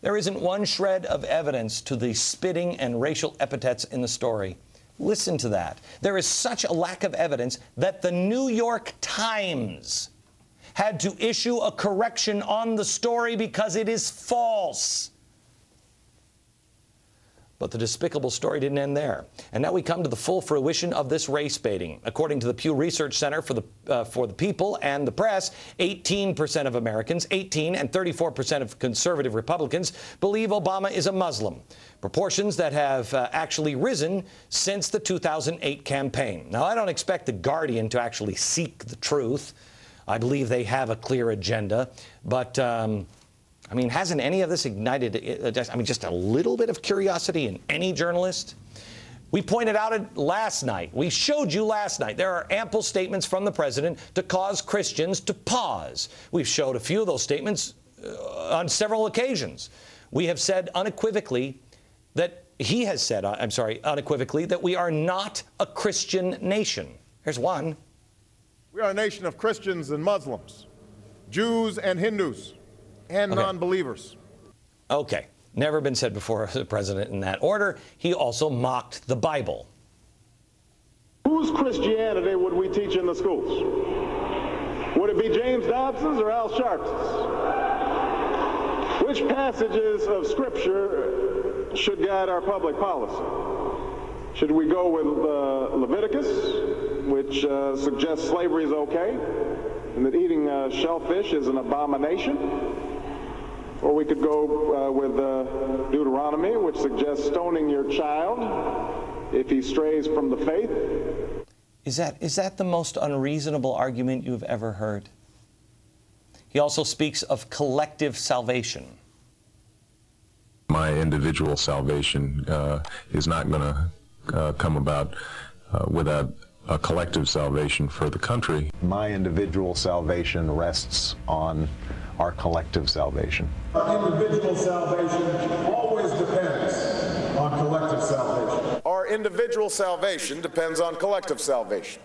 There isn't one shred of evidence to the spitting and racial epithets in the story. Listen to that. There is such a lack of evidence that the New York Times had to issue a correction on the story because it is false. But the despicable story didn't end there. And now we come to the full fruition of this race baiting. According to the Pew Research Center for the People and the Press, 18% of Americans, 18 and 34% of conservative Republicans believe Obama is a Muslim, proportions that have actually risen since the 2008 campaign. Now, I don't expect The Guardian to actually seek the truth. I believe they have a clear agenda, but I mean, hasn't any of this ignited, just a little bit of curiosity in any journalist? We pointed out it last night. We showed you last night. There are ample statements from the president to cause Christians to pause. We've showed a few of those statements on several occasions. We have said unequivocally that he has said, unequivocally, that we are not a Christian nation. Here's one. We are a nation of Christians and Muslims, Jews and Hindus, and non-believers. Okay. Never been said before the president in that order. He also mocked the Bible. Whose Christianity would we teach in the schools? Would it be James Dobson's or Al Sharpton's? Which passages of Scripture should guide our public policy? Should we go with Leviticus, which suggests slavery is okay, and that eating shellfish is an abomination? Or we could go with Deuteronomy, which suggests stoning your child if he strays from the faith. Is that the most unreasonable argument you've ever heard? He also speaks of collective salvation. My individual salvation is not going to come about without a collective salvation for the country. My individual salvation rests on our collective salvation. Our individual salvation always depends on collective salvation. Our individual salvation depends on collective salvation.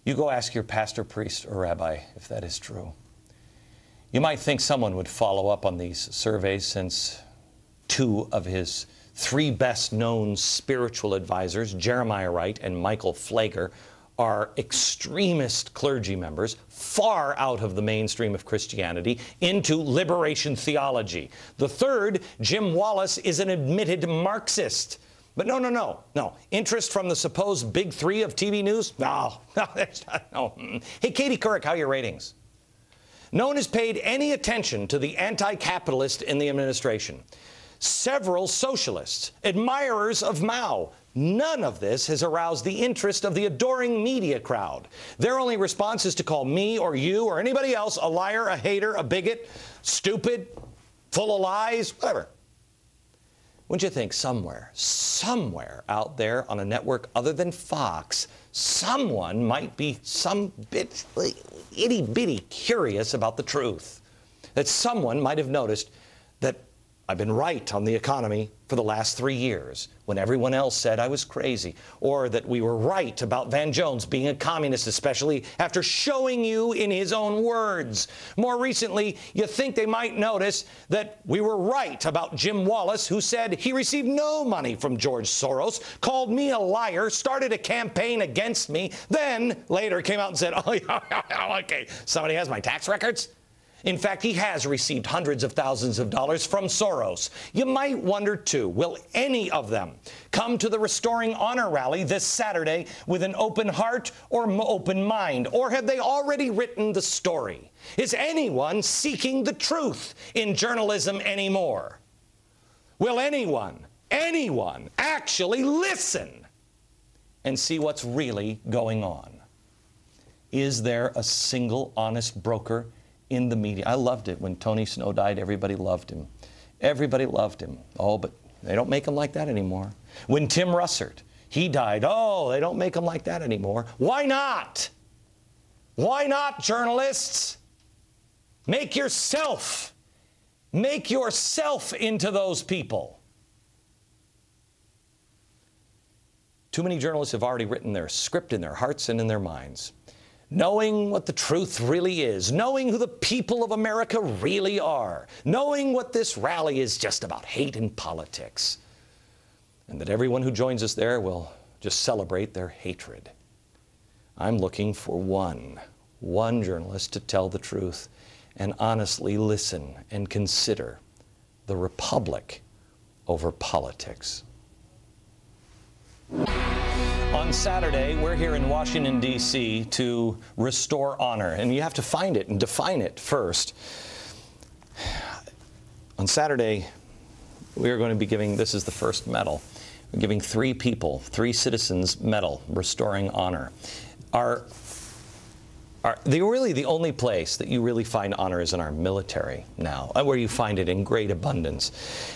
You go ask your pastor, priest, or rabbi if that is true. You might think someone would follow up on these surveys, since two of his three best-known spiritual advisors, Jeremiah Wright and Michael Flager, are extremist clergy members, far out of the mainstream of Christianity, into liberation theology. The third, Jim Wallace, is an admitted Marxist. But no. Interest from the supposed big three of TV news? No. Hey, Katie Couric, how are your ratings? No one has paid any attention to the anti-capitalist in the administration. Several socialists, admirers of Mao. None of this has aroused the interest of the adoring media crowd. Their only response is to call me or you or anybody else a liar, a hater, a bigot, stupid, full of lies, whatever. Wouldn't you think somewhere out there on a network other than Fox, someone might be some bit itty-bitty curious about the truth? That someone might have noticed that I've been right on the economy for the last 3 years, when everyone else said I was crazy, or that we were right about Van Jones being a communist, especially after showing you in his own words. More recently, you think they might notice that we were right about Jim Wallace, who said he received no money from George Soros, called me a liar, started a campaign against me, then later came out and said, oh, yeah, okay, somebody has my tax records? In fact, he has received hundreds of thousands of dollars from Soros. You might wonder, too, will any of them come to the Restoring Honor rally this Saturday with an open heart or open mind? Or have they already written the story? Is anyone seeking the truth in journalism anymore? Will anyone actually listen and see what's really going on? Is there a single honest broker in the media? I loved it when Tony Snow died. Everybody loved him. Everybody loved him. Oh, but they don't make him like that anymore. When Tim Russert, he died. Oh, they don't make him like that anymore. Why not? Why not, journalists? Make yourself into those people. Too many journalists have already written their script in their hearts and in their minds. knowing what the truth really is, knowing who the people of America really are, knowing what this rally is just about hate and politics, and that everyone who joins us there will just celebrate their hatred. I'm looking for one journalist to tell the truth and honestly listen and consider the republic over politics. On Saturday, we're here in Washington, D.C. to restore honor, and you have to find it and define it first. On Saturday, we are going to be giving, this is the first medal, we're giving 3 people, 3 citizens medal, restoring honor. Really the only place that you really find honor is in our military now, where you find it in great abundance.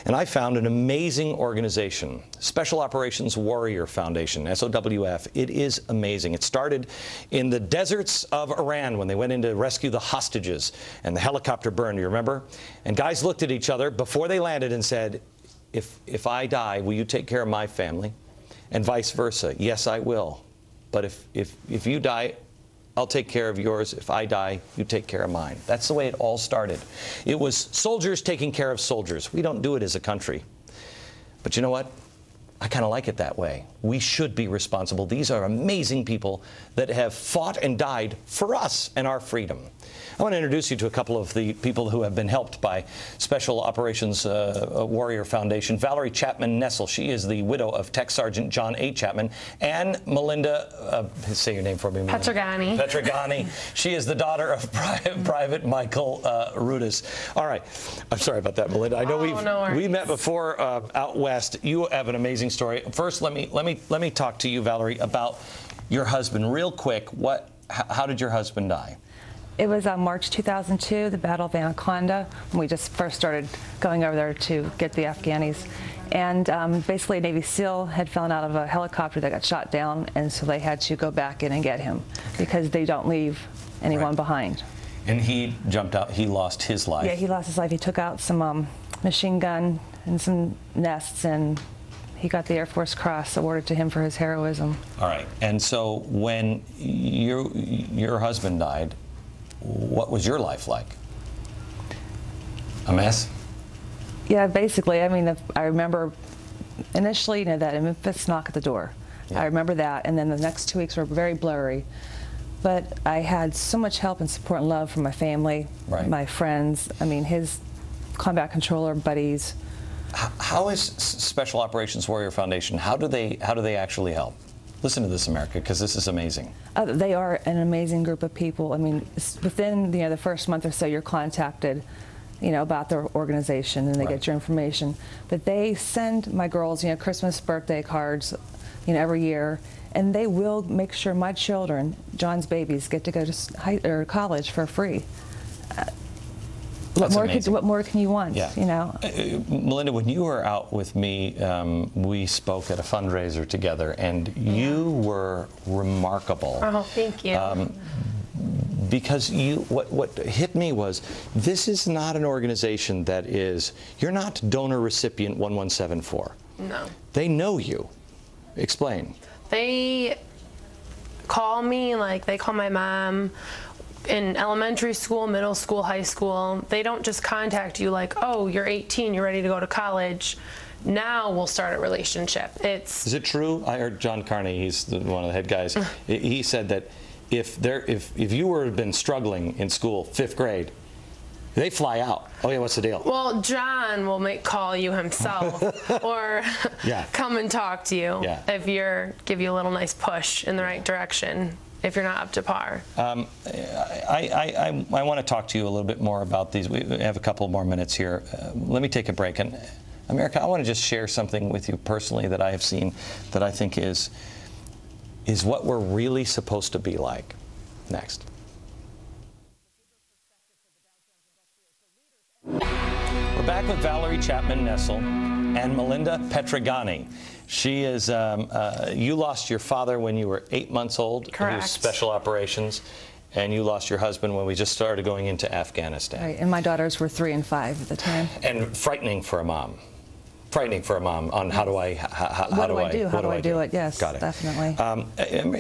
And I found an amazing organization, Special Operations Warrior Foundation, SOWF. It is amazing. It started in the deserts of Iran when they went in to rescue the hostages and the helicopter burned, you remember? And guys looked at each other before they landed and said, if I die, will you take care of my family? And vice versa. Yes, I will. But if you die, I'll take care of yours. If I die, you take care of mine. That's the way it all started. It was soldiers taking care of soldiers. We don't do it as a country. But you know what? I kind of like it that way. We should be responsible. These are amazing people that have fought and died for us and our freedom. I want to introduce you to a couple of the people who have been helped by Special Operations Warrior Foundation. Valerie Chapman Nessel, she is the widow of Tech Sergeant John A. Chapman, and Melinda, say your name for me. Petrogani. Petrogani. She is the daughter of Private Michael Rudis. All right, I'm sorry about that, Melinda. I know we met before out west. You have an amazing story. First, let me talk to you, Valerie, about your husband real quick. How did your husband die? It was on March 2002, the Battle of Anaconda, when we just first started going over there to get the Afghanis. And basically a Navy SEAL had fallen out of a helicopter that got shot down, and so they had to go back in and get him because they don't leave anyone behind. And he jumped out, he lost his life. Yeah, he lost his life. He took out some machine gun and some nests, and he got the Air Force Cross awarded to him for his heroism. All right, and so when your husband died, what was your life like? A mess? Yeah, basically. I mean, I remember initially, you know, that infamous knock at the door. Yeah. I remember that, and then the next 2 weeks were very blurry. But I had so much help and support and love from my family, my friends. I mean, his combat controller buddies. How is Special Operations Warrior Foundation? How do they actually help? Listen to this, America, because this is amazing. They are an amazing group of people. I mean, within the first month or so, you're contacted, about their organization, and they get your information. But they send my girls, Christmas, birthday cards, every year, and they will make sure my children, John's babies, get to go to college for free. What more can you want? Yeah. Melinda, when you were out with me, we spoke at a fundraiser together, and you were remarkable. Oh, thank you. Because what hit me was, this is not an organization that is, you're not donor recipient 1174. No. They know you. Explain. They call me, they call my mom. In elementary school, middle school, high school, they don't just contact you like, oh, you're 18, you're ready to go to college. Now we'll start a relationship. Is it true? I heard John Carney, he's one of the head guys. He said that if you were been struggling in school, 5th grade, they fly out. Oh yeah, what's the deal? Well, John will call you himself, or come and talk to you if give you a little nice push in the right direction. If you're not up to par. I want to talk to you a little bit more about these. We have a couple more minutes here. Let me take a break. And America, I want to just share something with you personally that I have seen that I think is what we're really supposed to be like. Next. We're back with Valerie Chapman Nessel and Melinda Petrogani. She is, you lost your father when you were 8 months old. Correct. He was Special Operations, and you lost your husband when we just started going into Afghanistan. Right, and my daughters were 3 and 5 at the time. And frightening for a mom. Frightening for a mom on how do I do it? Yes, got it. Definitely.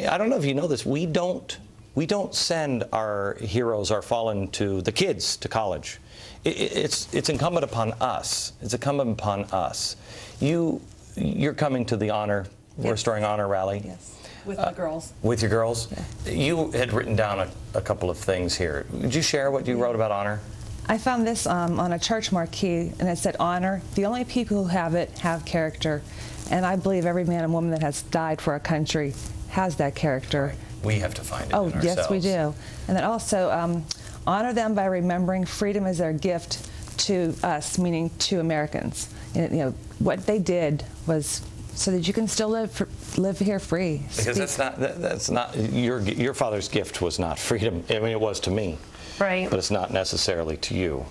I don't know if you know this. We don't we don't send our heroes, our fallen, to the kids to college. It's incumbent upon us. It's incumbent upon us. You're coming to the honor, Yes. Restoring Honor rally. Yes, with the girls. With your girls? Yeah. You had written down a couple of things here. Would you share what you wrote about honor? I found this on a church marquee, and it said, honor, the only people who have it have character. And I believe every man and woman that has died for our country has that character. Right. We have to find it in ourselves. Yes, we do. And then also, honor them by remembering freedom is their gift to us, meaning to Americans. You know, what they did was so that you can still live here free. Because that's not your father's gift was not freedom. I mean, it was to me. Right. But it's not necessarily to you.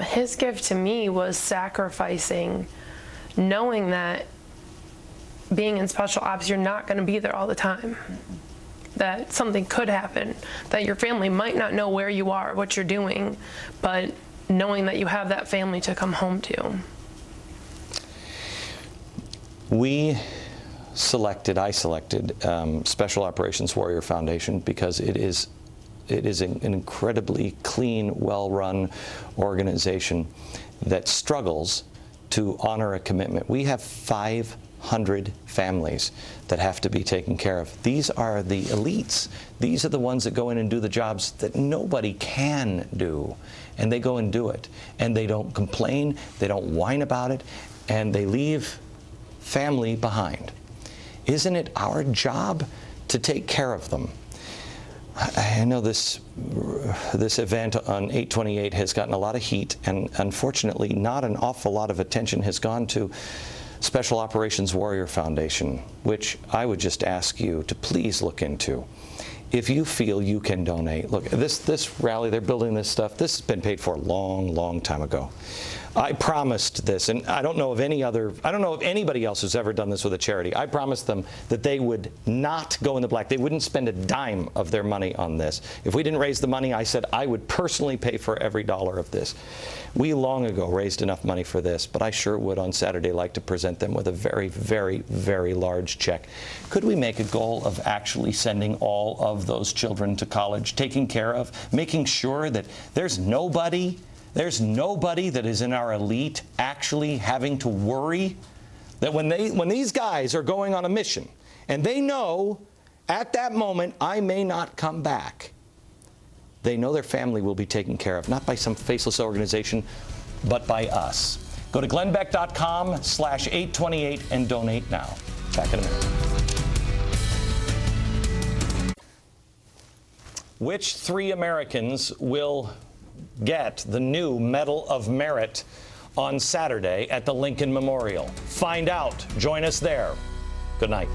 His gift to me was sacrificing, knowing that being in special ops, you're not going to be there all the time. That something could happen, that your family might not know where you are, what you're doing, but knowing that you have that family to come home to. I selected Special Operations Warrior Foundation because it is an incredibly clean, well-run organization that struggles to honor a commitment. We have 500 families that have to be taken care of. These are the elites. These are the ones that go in and do the jobs that nobody can do. And they go and do it. And they don't complain, they don't whine about it, and they leave family behind. Isn't it our job to take care of them? I know this event on 8/28 has gotten a lot of heat, and unfortunately not an awful lot of attention has gone to Special Operations Warrior Foundation, which I would just ask you to please look into. If you feel you can donate, look, this rally, they're building this stuff, this has been paid for a long, long time ago. I promised this, and I don't know of anybody else who's ever done this with a charity. I promised them that they would not go in the black. They wouldn't spend a dime of their money on this. If we didn't raise the money, I said I would personally pay for every dollar of this. We long ago raised enough money for this, but I sure would on Saturday like to present them with a very, very, very large check. Could we make a goal of actually sending all of those children to college, taking care of, making sure that there's nobody that is in our elite actually having to worry that when these guys are going on a mission and they know at that moment I may not come back, they know their family will be taken care of, not by some faceless organization, but by us. Go to glennbeck.com/828 and donate now. Back in a minute. Which 3 Americans will get the new Medal of Merit on Saturday at the Lincoln Memorial? Find out. Join us there. Good night.